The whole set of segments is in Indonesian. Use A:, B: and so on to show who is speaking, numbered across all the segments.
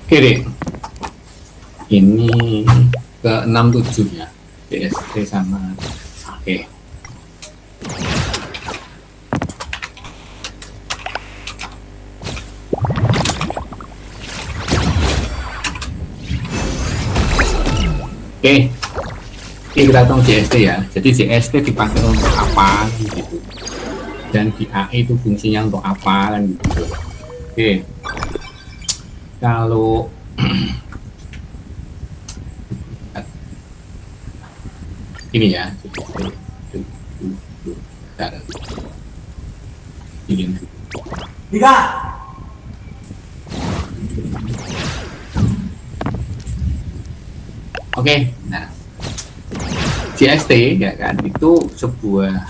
A: Oke deh, ini ke 67 ya, DST sama. Oke. Oke, kita hitung JST ya. Jadi JST dipakai untuk apa gitu, dan di AI itu fungsinya untuk apa kan gitu. Oke, kalau ini ya,
B: Tiga.
A: Oke, nah JST ya kan itu sebuah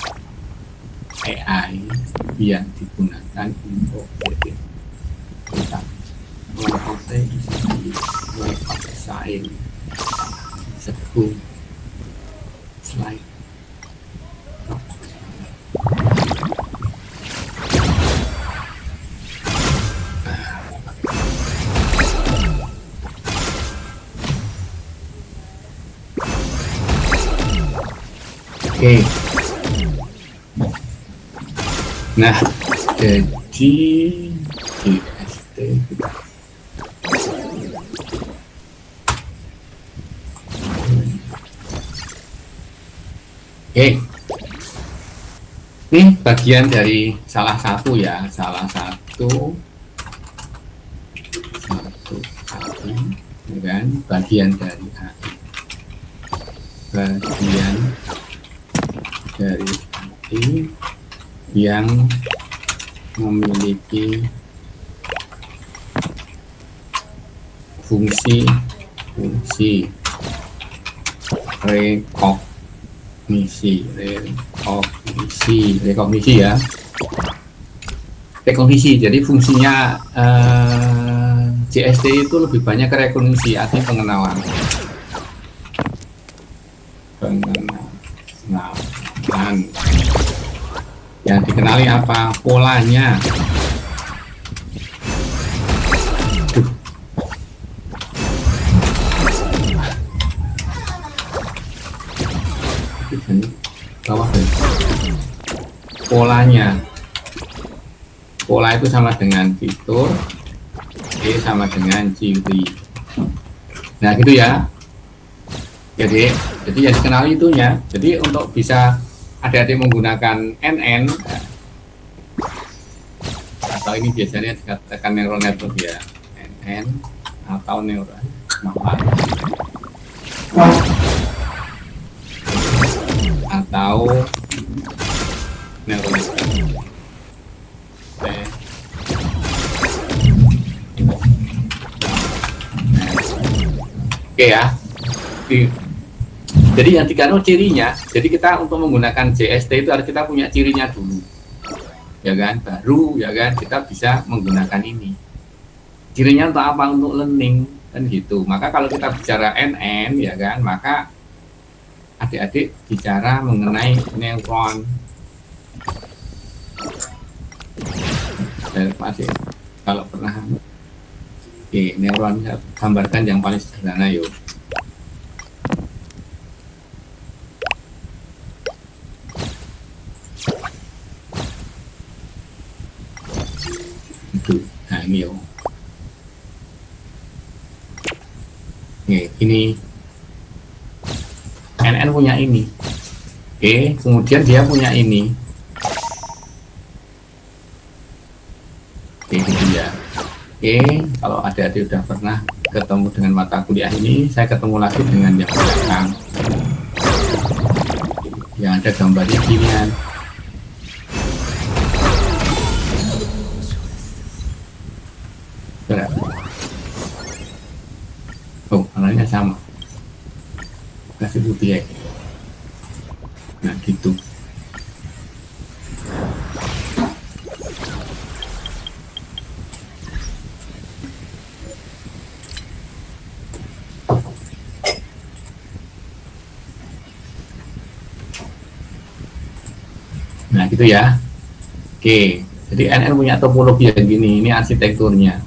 A: AI yang digunakan untuk kita pakai sains sebelum slide. Oke. Nah, jadi JST kita oke. Ini bagian dari salah satu ya, ya kan, bagian dari AI. Bagian dari AI yang memiliki fungsi rekognisi ya, rekognisi. Jadi fungsinya JST itu lebih banyak ke rekognisi, artinya pengenalan. Yang dikenali apa? Polanya. Bawah polanya. Pola itu sama dengan fitur, sama dengan ciri. Nah gitu ya. Jadi yang dikenali itunya. Jadi untuk bisa adik-adik menggunakan NN atau ini biasanya dikatakan neural network ya, NN atau neural atau neural network. Oke ya. Jadi yang dikatakan cirinya, jadi kita untuk menggunakan JST itu harus kita punya cirinya dulu, ya kan? Baru ya kan kita bisa menggunakan ini. Cirinya untuk apa? Untuk learning kan gitu. Maka kalau kita bicara NN ya kan, maka adik-adik bicara mengenai neuron. Saya masih kalau pernah, oke, neuron saya gambarkan yang paling sederhana yuk. Nah ini yo. Ini NN punya ini. Oke, kemudian dia punya ini. Oke, gitu ya. Oke, kalau adik-adik udah pernah ketemu dengan mata kuliah ini, saya ketemu lagi dengan yang belakang. Yang ada gambarnya ginian. Oh, warnanya sama. Kasih putih ya. Nah, gitu. Nah, gitu ya. Oke, jadi NN punya topologi yang gini, ini arsitekturnya.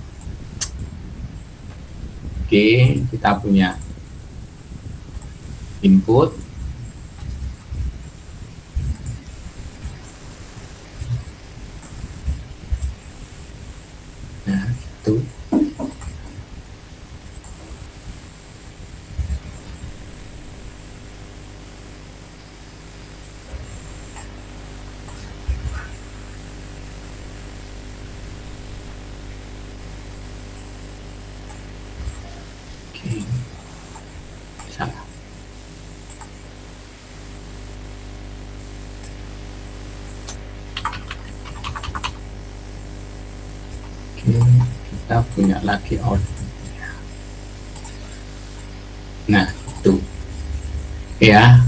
A: Oke, kita punya input. Nah, itu. Oke. Salah. Oke, kita punya lagi outputnya. Nah, itu ya,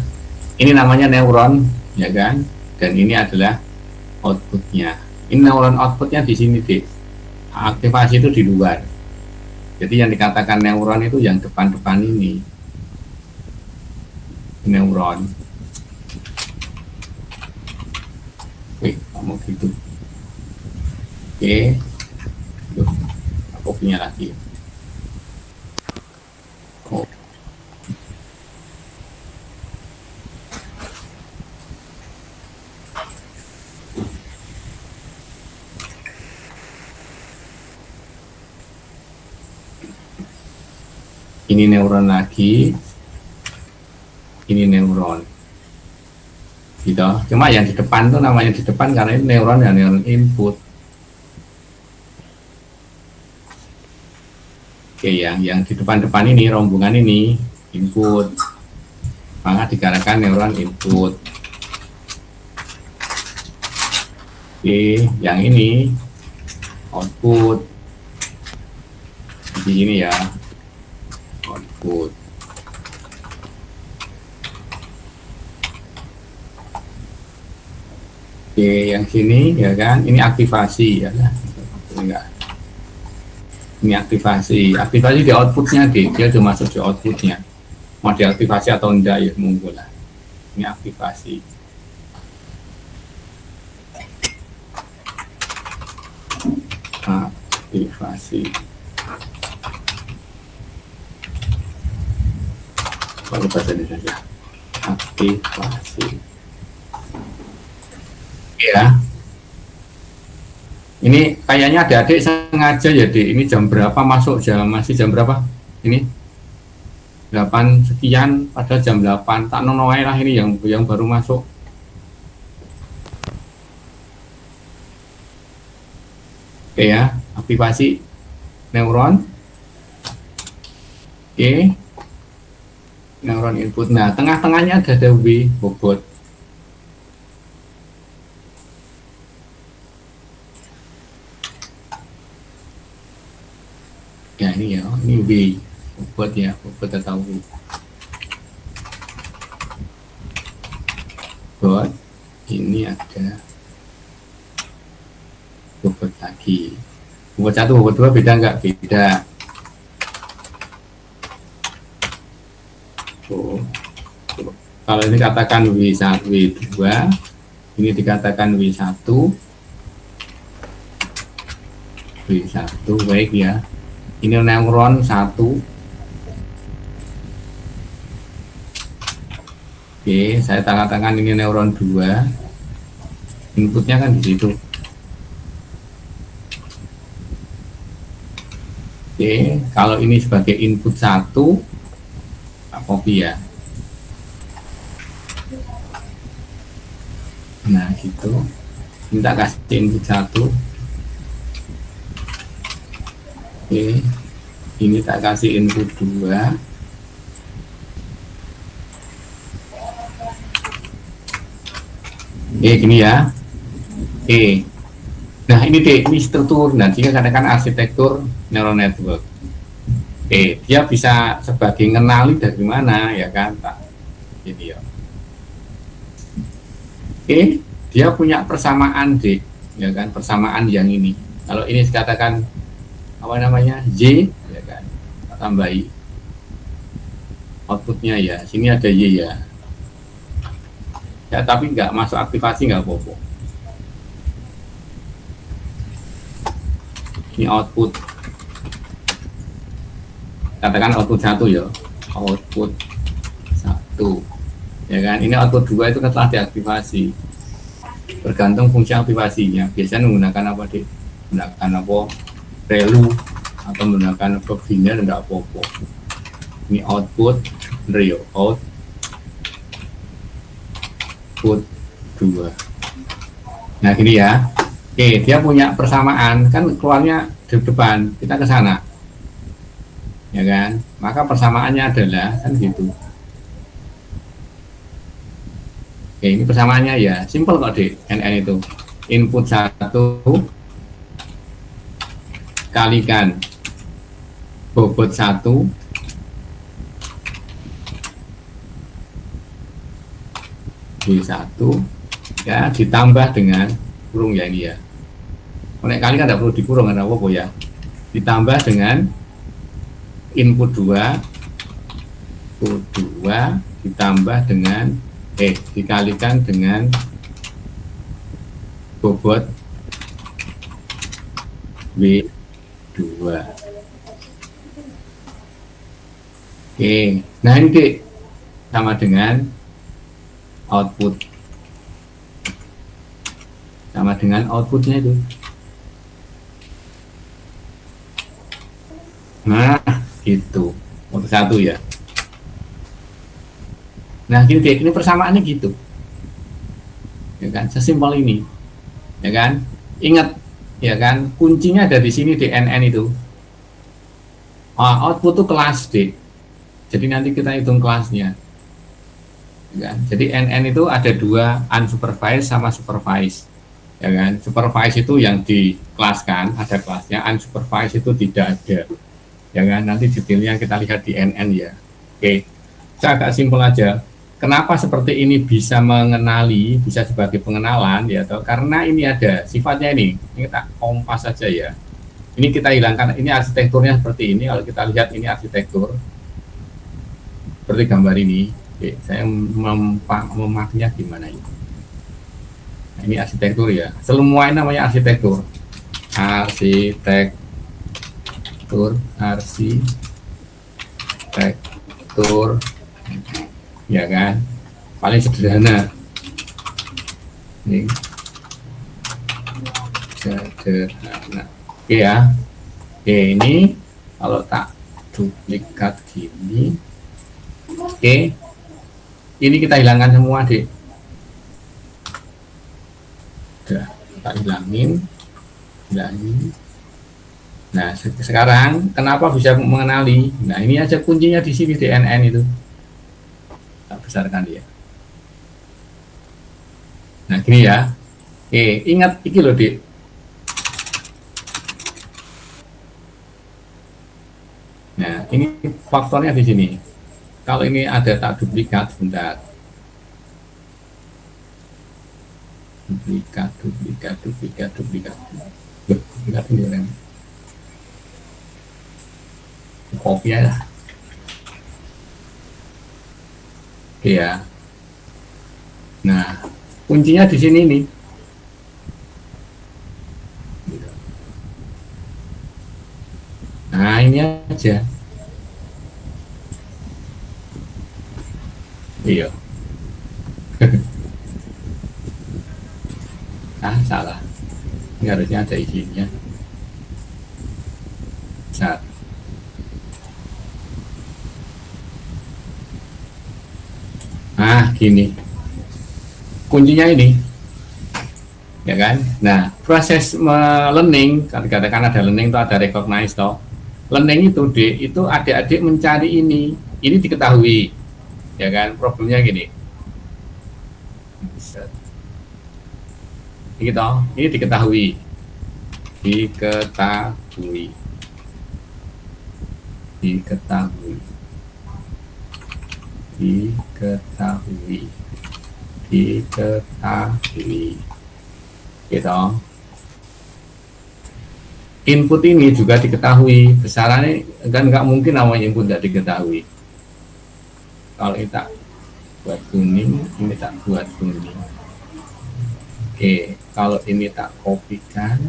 A: ini namanya neuron, ya kan? Dan ini adalah outputnya. Ini neuron outputnya di sini, deh. Aktivasi itu di luar. Jadi yang dikatakan neuron itu yang depan-depan ini, neuron. Wih, kamu gitu. Oke, aku punya lagi. Oh. Ini neuron lagi, ini neuron. Gitu. Cuma yang di depan tuh namanya di depan karena ini neuron ya, neuron input. Oke, yang di depan-depan ini, rombongan ini input, maka dikatakan neuron input. Oke, yang ini output. Di sini ya, output. Oke, yang sini ya kan, ini aktivasi ya kan, enggak. Ini aktivasi di outputnya, deh. Dia udah masuk di outputnya. Mau diaktifasi atau enggak ya monggo lah. Ini aktivasi. Aktivasi. Baru bahasa Indonesia. Aktivasi. Ya. Ini kayaknya adik-adik sengaja ya, Dek. Ini jam berapa masuk? Masih jam berapa? Ini 8 sekian, padahal jam 8. Tak nonoai lah ini yang baru masuk. Oke ya, aktivasi neuron. Oke. Neuron input. Nah, tengah-tengahnya ada W, bobot. Ya ini ya, ini W, bobot ya, bobot atau W. Bobot, ini ada bobot lagi. Bobot 1, bobot 2 beda nggak? Beda. Oh. Kalau ini katakan W1, W2, ini dikatakan W1, W1, baik ya. Ini neuron 1. Oke, saya katakan ini neuron 2. Inputnya kan di situ. Oke, kalau ini sebagai input 1, copy ya. Nah, gitu. Minta kasih input 1. Oke, ini tak kasih input 2. Oke, gini ya. Oke. Nah, ini deh, ini struktur. Nah, jika katakan arsitektur neural network. Oke, dia bisa sebagai ngenali dari mana, ya kan, Pak? Gitu ya. Oke, dia punya persamaan D, ya kan, persamaan yang ini. Kalau ini dikatakan apa namanya, Y, ya kan, tambahi outputnya ya, sini ada Y ya. Ya, tapi nggak masuk aktivasi nggak apa-apa. Ini output. katakan output 1 ya, output 1 ya kan, ini output 2 itu kan telah diaktifasi, bergantung fungsi aktivasinya. Biasanya menggunakan apa deh, menggunakan apa, relu atau menggunakan apa biner, enggak apa-apa. Ini output real, output 2. Nah gini ya, oke, dia punya persamaan, kan keluarnya di depan, kita ke sana ya kan, maka persamaannya adalah kan gitu. Oke, ini persamaannya ya simple kok deh, NN itu input 1 kalikan bobot 1 B1 ya, ditambah dengan kurung ya ini ya. Nek kali kan tidak perlu dikurung, ada apa ya, ditambah dengan input 2 ditambah dengan dikalikan dengan bobot B2. Oke, nah ini dek sama dengan output, sama dengan outputnya itu. Nah gitu, untuk 1 ya. Nah gini deh, ini persamaannya gitu ya kan, sesimpel ini ya kan. Ingat ya kan, kuncinya ada di sini di NN itu. Output itu kelas D, jadi nanti kita hitung kelasnya ya kan. Jadi NN itu ada 2, unsupervised sama supervised ya kan. Supervised itu yang dikelaskan, ada kelasnya. Unsupervised itu tidak ada ya kan. Nanti detailnya kita lihat di NN ya. Oke, saya agak simpel aja. Kenapa seperti ini bisa mengenali, bisa sebagai pengenalan ya toh? Karena ini ada sifatnya ini kita kompas saja ya. Ini kita hilangkan, ini arsitekturnya seperti ini. Kalau kita lihat ini arsitektur seperti gambar ini. Oke, saya memaknya gimana ini? Nah, ini arsitektur ya. Semua ini namanya arsitektur. Arsitektur ya kan, paling sederhana ini sederhana. Oke ya, oke, ini kalau tak duplikat gini, oke, ini kita hilangkan semua deh, udah kita hilangin. Nah sekarang kenapa bisa mengenali? Nah ini aja kuncinya di sini di NN itu. Besarkan dia. Nah gini ya, ingat iki loh dik. Nah ini faktornya di sini. Kalau ini ada tak duplikat, sebentar. Duplikat ini orang. Copy ya. Oke ya. Nah, kuncinya di sini nih. Nah, ini aja. Iya. Salah. Ini harusnya ada isinya. Saat. Gini kuncinya ini ya kan. Nah proses learning, katakan ada learning itu ada recognize toh. Learning itu itu adik-adik mencari ini diketahui ya kan. Problemnya gini, ini toh, ini diketahui gitu. Input ini juga diketahui besarannya, kan nggak mungkin namanya input tidak diketahui. Kalau kita buat kuning, ini tak buat kuning. Oke, kalau ini tak kopikan,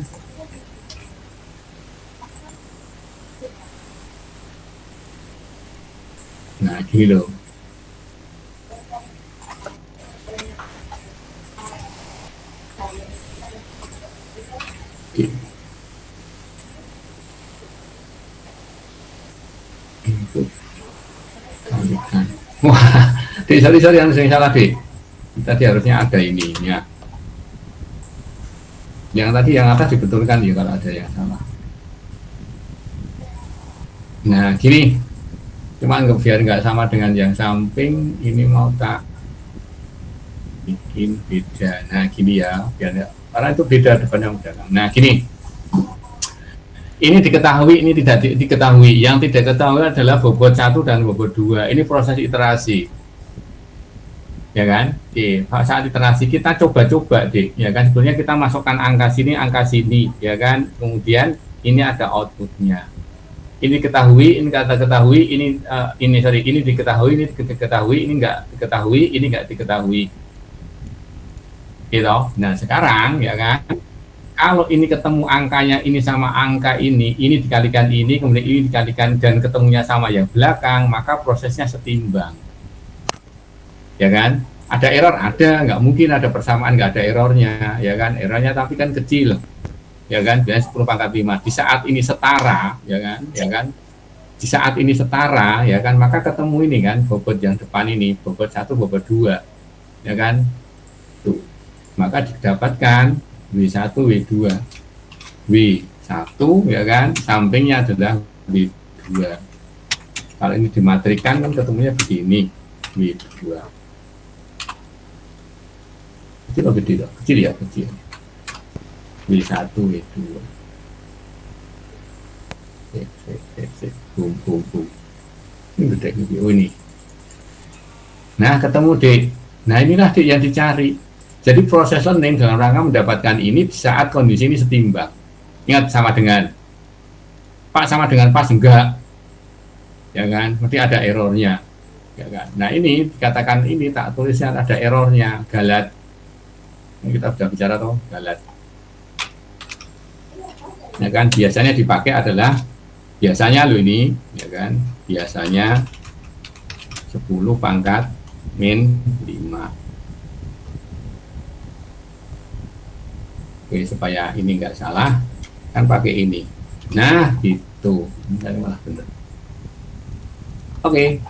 A: Nah, gini loh. Input kalikan. Wah, sorry yang saya salah deh. Tadi harusnya ada ininya. Yang tadi yang atas dibetulkan ya kalau ada yang salah. Nah, gini. Cuma biar nggak sama dengan yang samping, ini mau tak bikin beda. Nah, gini ya, biar karena itu beda depan yang belakang. Nah, gini. Ini diketahui, ini tidak diketahui. Yang tidak diketahui adalah bobot 1 dan bobot 2. Ini proses iterasi. Ya kan? Saat iterasi kita coba-coba deh, ya kan? Sebenarnya kita masukkan angka sini, ya kan? Kemudian ini ada outputnya. Ini diketahui, ini kata ketahui, ini diketahui, ini diketahui, ini enggak diketahui, ini enggak diketahui. Gitu. Nah, sekarang ya kan? Kalau ini ketemu angkanya ini sama angka ini dikalikan ini, kemudian ini dikalikan dan ketemunya sama yang belakang, maka prosesnya setimbang. Ya kan? Ada error, ada, nggak mungkin ada persamaan nggak ada errornya, ya kan? Errornya tapi kan kecil, ya kan? Biasanya 10 pangkat 5. Di saat ini setara, ya kan? Di saat ini setara, ya kan? Maka ketemu ini kan, bobot yang depan ini, bobot 1, bobot 2, ya kan? Tuh. Maka didapatkan W1, W2. W1 ya kan, sampingnya adalah W2. Kalau ini dimatrikan kan ketemunya begini, W2. Kecil atau gede? Kecil ya, kecil. W1, W2. Boom, boom, boom. Ini gede, gede. Oh ini. Nah, ketemu D. Nah, inilah D yang dicari. Jadi proses learning dalam rangka mendapatkan ini saat kondisi ini setimbang. Ingat sama dengan Pak sama dengan pas enggak, ya kan? Berarti ada errornya, ya kan? Nah ini dikatakan ini tak tulisnya ada errornya, galat. Ini kita sudah bicara toh galat. Ya kan? Biasanya dipakai adalah biasanya lo ini, ya kan? Biasanya 10 pangkat min 5. Oke, supaya ini nggak salah kan pakai ini. Nah gitu, ini malah benar. Oke.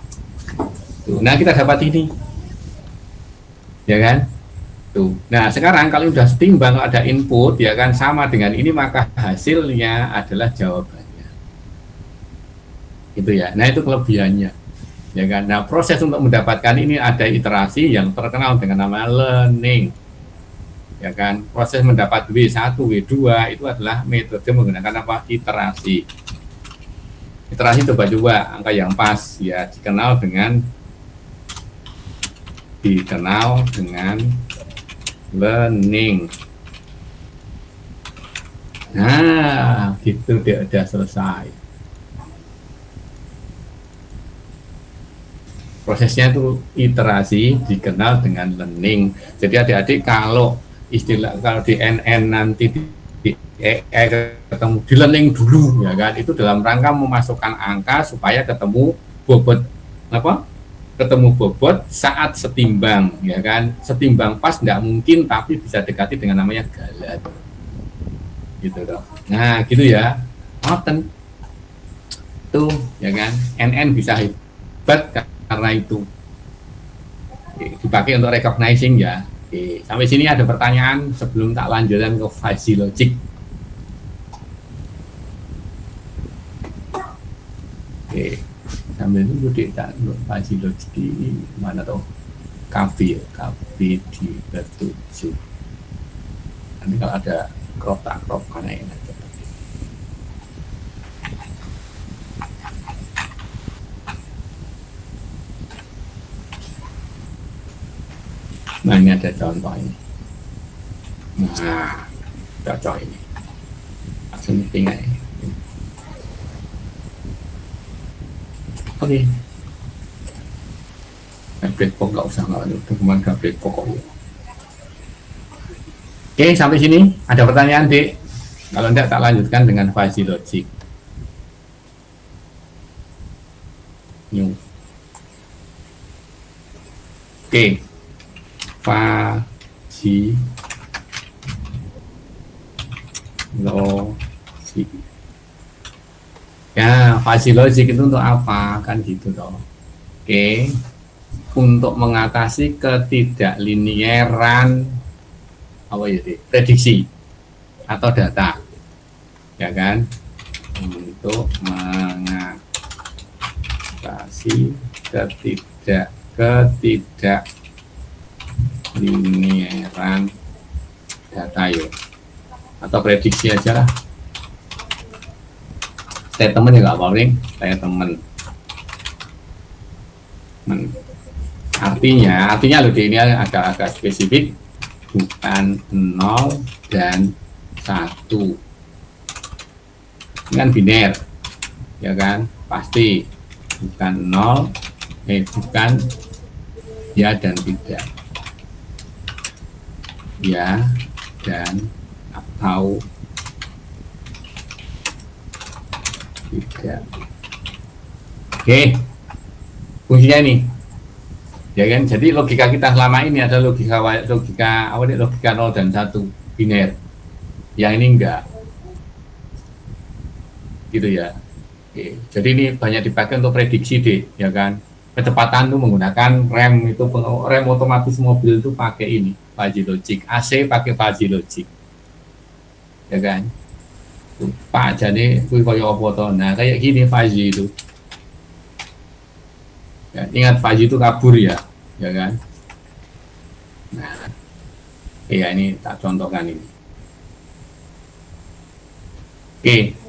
A: Tuh, nah kita dapat ini, ya kan? Tuh. Nah sekarang kalau sudah setimbang ada input, ya kan sama dengan ini, maka hasilnya adalah jawabannya. Gitu ya. Nah itu kelebihannya, ya kan? Nah proses untuk mendapatkan ini ada iterasi yang terkenal dengan nama learning. Ya kan, proses mendapat W1, W2 itu adalah metode menggunakan apa? Iterasi. Iterasi coba-coba angka yang pas ya dikenal dengan learning. Nah, gitu dia udah selesai. Prosesnya itu iterasi dikenal dengan learning. Jadi adik-adik kalau istilah kalau di NN nanti di ketemu di learning dulu, ya kan, itu dalam rangka memasukkan angka supaya ketemu bobot apa, ketemu bobot saat setimbang, ya kan. Setimbang pas nggak mungkin, tapi bisa dekati dengan namanya galat gitu dong. Nah gitu ya, ngoten tuh, ya kan. NN bisa hebat karena itu. Oke, dipakai untuk recognizing ya. Oke, sampai sini ada pertanyaan sebelum tak lanjutkan ke fuzzy logic. Oke, sambil dulu kita fuzzy logic di mana tuh? KB di B7. Nanti kalau ada crop mana yang ada. Nah ini ada contoh ini. Nah cocok ini. Langsung tinggal ini. Oke. Break pokok nggak usah nggak itu cuma break pokok. Oke, sampai sini ada pertanyaan Dek? Kalau enggak tak lanjutkan dengan fuzzy logic. New. Oke, fazilosi. Ya, fazilosi itu untuk apa? Kan gitu toh. Oke, untuk mengatasi ketidaklinieran apa ya, prediksi atau data, ya kan? Untuk mengatasi ketidaklinieran data ya, atau prediksi aja lah. Statement juga paling statement. Artinya loh, ini agak spesifik, bukan 0 dan 1. Ini kan biner, ya kan? Pasti bukan 0, bukan ya dan tidak, ya dan atau tidak. Oke, fungsinya ini, ya kan? Jadi logika kita selama ini ada logika apa nih, logika 0 dan 1 biner. Yang ini enggak, gitu ya. Oke, jadi ini banyak dipakai untuk prediksi deh, ya kan? Kecepatan tuh menggunakan rem, itu rem otomatis mobil itu pakai ini fuzzy logic, AC pakai fuzzy logic, ya kan? Pak jadi koyo apa to. Nah, kayak gini fuzzy itu. Ya, ingat fuzzy itu kabur ya, ya kan? Nah, ya ini tak contohkan ini. Oke.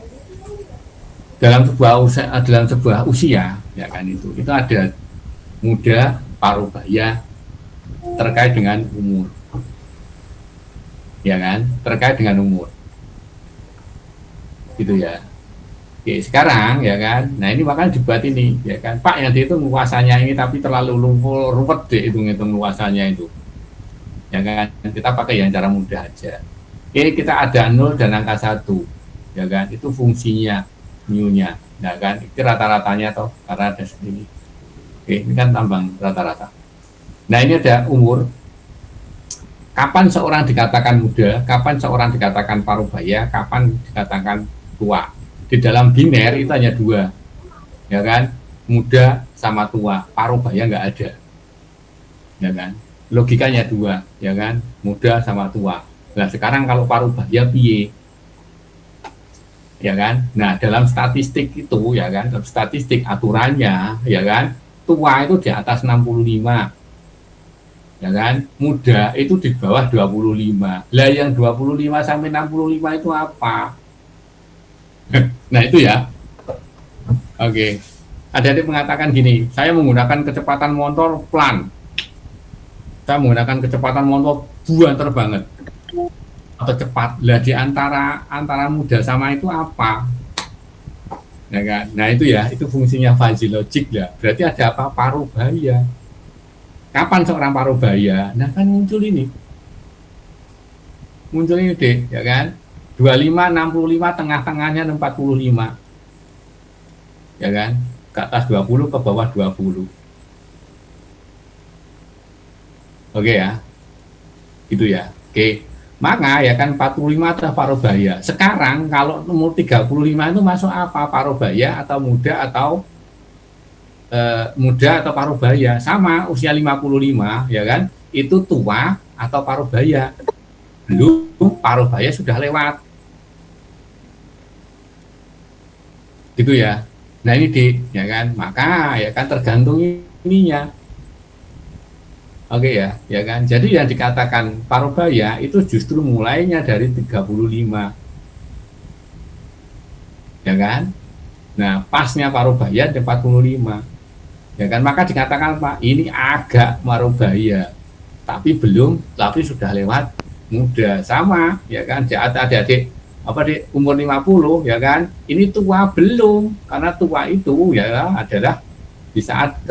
A: Dalam sebuah usia, ya kan, itu ada muda, parubaya, terkait dengan umur, ya kan, terkait dengan umur, gitu ya. Oke, sekarang ya kan, nah ini makanya dibuat ini, ya kan, Pak yang dihitung luasannya ini tapi terlalu ruwet deh hitung luasannya itu, ya kan, kita pakai yang cara mudah aja. Oke, kita ada 0 dan angka 1, ya kan, itu fungsinya mu-nya, ya kan, itu rata-ratanya toh, karena ada segini. Oke, ini kan tambang rata-rata. Nah, ini ada umur. Kapan seorang dikatakan muda, kapan seorang dikatakan parubaya, kapan dikatakan tua. Di dalam biner itu hanya 2, ya kan, muda sama tua, parubaya nggak ada, ya kan. Logikanya 2, ya kan, muda sama tua. Nah, sekarang kalau parubaya piye? Ya kan, nah dalam statistik itu, ya kan, dalam statistik aturannya, ya kan, tua itu di atas 65, ya kan, muda itu di bawah 25. Lah yang 25 sampai 65 itu apa? Nah itu ya. Oke, ada yang mengatakan gini, saya menggunakan kecepatan motor pelan, saya menggunakan kecepatan motor buanter banget atau cepat. Lah di antara muda sama itu apa, ya kan? Nah itu ya, itu fungsinya fuzzy logic lah. Berarti ada apa? Parubaya. Kapan seorang parubaya? Nah kan muncul ini deh, ya kan, 25, 65, tengah-tengahnya 45, ya kan, ke atas 20, ke bawah 20. Oke ya, gitu ya. Oke, maka ya kan 45 adalah parubaya. Sekarang kalau umur 35 itu masuk apa? Parubaya atau muda atau parubaya? Sama, usia 55, ya kan, itu tua atau parubaya? Belum, parubaya sudah lewat, gitu ya. Nah ini ya kan, maka ya kan tergantung ininya. Oke ya, ya kan. Jadi yang dikatakan parubaya itu justru mulainya dari 35, ya kan. Nah pasnya parubaya di 45, ya kan. Maka dikatakan Pak ini agak parubaya, tapi sudah lewat muda. Sama, ya kan. Adik-adik umur 50, ya kan, ini tua belum, karena tua itu ya adalah di saat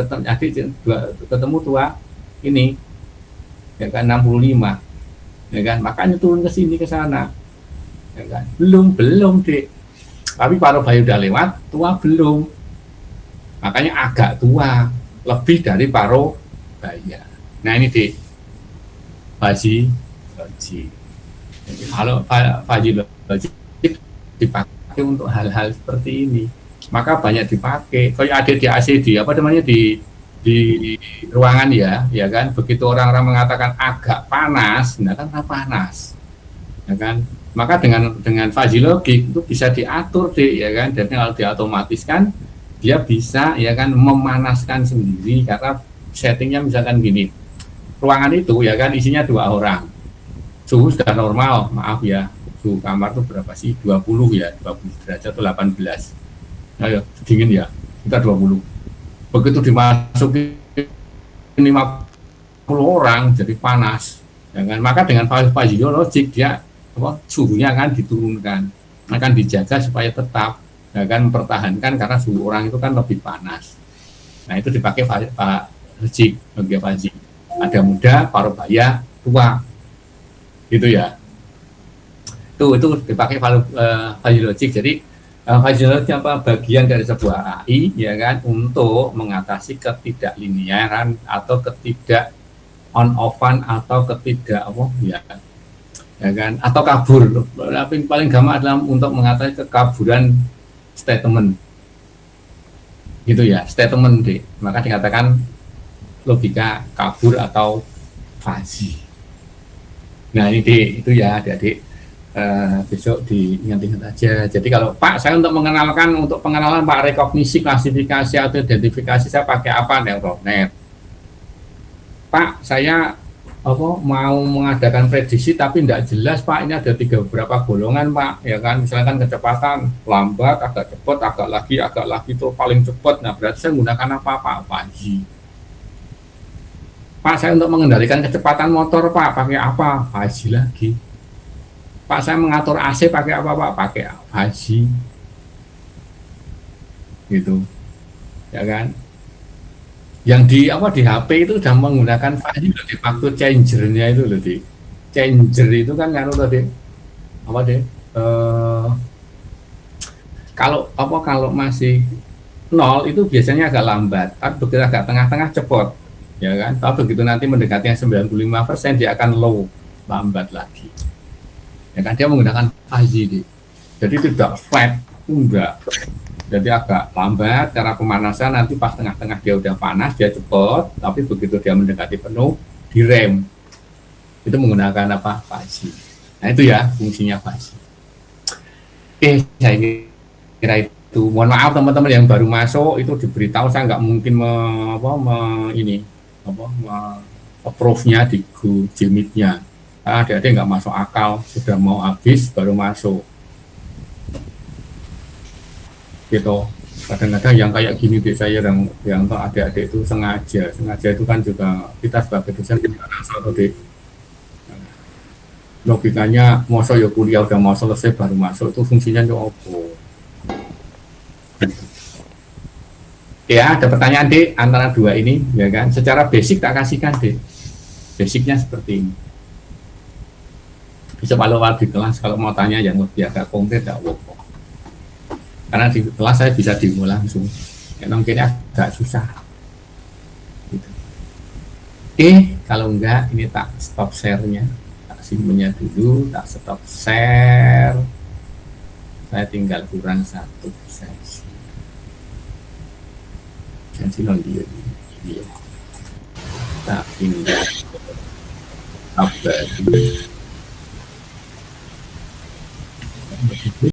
A: ketemu tua ini, ya kan, 65, ya kan, makanya turun ke sini ke sana, ya kan, belum Dek, tapi parubaya udah lewat, tua belum, makanya agak tua, lebih dari parubaya, Nah ini di Fazi logik. Jadi kalau Fazi logik dipakai untuk hal-hal seperti ini, maka banyak dipakai. Kayak ada di ACD apa namanya di ruangan ya kan. Begitu orang-orang mengatakan agak panas, nah kan panas, ya kan. Maka dengan fuzzy logic itu bisa diatur deh, ya kan. Dan kalau diotomatiskan dia bisa ya kan memanaskan sendiri karena settingnya misalkan gini, ruangan itu ya kan isinya 2 orang, suhu sudah normal, maaf ya, suhu kamar tuh berapa sih, 20 ya, 20 derajat atau 18, ayo dingin ya, kita 20, begitu dimasukin 50 orang jadi panas, ya kan. Maka dengan fuzzy logic dia suhunya akan diturunkan, akan dijaga supaya tetap ya kan mempertahankan karena suhu orang itu kan lebih panas. Nah itu dipakai logic bagi fuzzy. Ada muda, paruh baya, tua, gitu ya. Itu dipakai fuzzy logic. Jadi fuzzy logic apa bagian dari sebuah AI ya kan untuk mengatasi ketidakliniaran atau ketidak on-offan atau ketidak ya kan, atau kabur. Tapi paling gampang adalah untuk mengatasi kekaburan statement, gitu ya, statement deh. Maka dikatakan logika kabur atau fuzzy. Nah ini itu ya adik-adik, besok diingat-ingat aja. Jadi kalau Pak saya untuk pengenalan Pak rekognisi, klasifikasi atau identifikasi saya pakai apa, neuronet. Pak saya mau mengadakan prediksi tapi tidak jelas Pak, ini ada beberapa golongan Pak, ya kan, misalkan kecepatan lambat, agak cepat, agak lagi itu paling cepat. Nah berarti saya menggunakan apa Pak? Fuzzy. Pak saya untuk mengendalikan kecepatan motor Pak pakai apa? Fuzzy lagi. Pak saya mengatur AC pakai apa Pak? Pakai fuzzy, gitu ya kan. Yang di HP itu sudah menggunakan fuzzy loh, di waktu changernya itu loh, di changer itu kan tadi kalau masih 0 itu biasanya agak lambat, tapi begitu agak tengah-tengah cepat, ya kan. Tapi begitu nanti mendekati yang 95% dia akan low, lambat lagi, ya kan. Dia menggunakan fuzzy, jadi tidak flat, enggak. Jadi agak lambat karena pemanasan, nanti pas tengah-tengah dia udah panas, dia cepat, tapi begitu dia mendekati penuh, direm. Itu menggunakan apa? Fuzzy. Nah itu ya fungsinya fuzzy. Oke, saya kira itu. Mohon maaf teman-teman yang baru masuk, itu diberitahu saya nggak mungkin approve-nya di Google Meet-nya. Adik-adik nggak masuk akal, sudah mau habis baru masuk. Gitu. Kadang-kadang yang kayak gini deh, saya yang adik-adik itu sengaja itu kan juga kita sebagai dosen asal deh. Logikanya masa ya kuliah udah mau selesai baru masuk, itu fungsinya itu apa? Ya ada pertanyaan deh antara dua ini ya kan, secara basic tak kasihkan deh, basicnya seperti ini. Bisa kalau di kelas kalau mau tanya yang lebih agak konkret tak apa. Karena di kelas saya bisa demo langsung, mungkin agak susah. Gitu. Kalau enggak ini tak stop share-nya, tak simpennya dulu, tak stop share. Saya tinggal kurang 1 sesi. Sesi dia. Tak pindah abadi.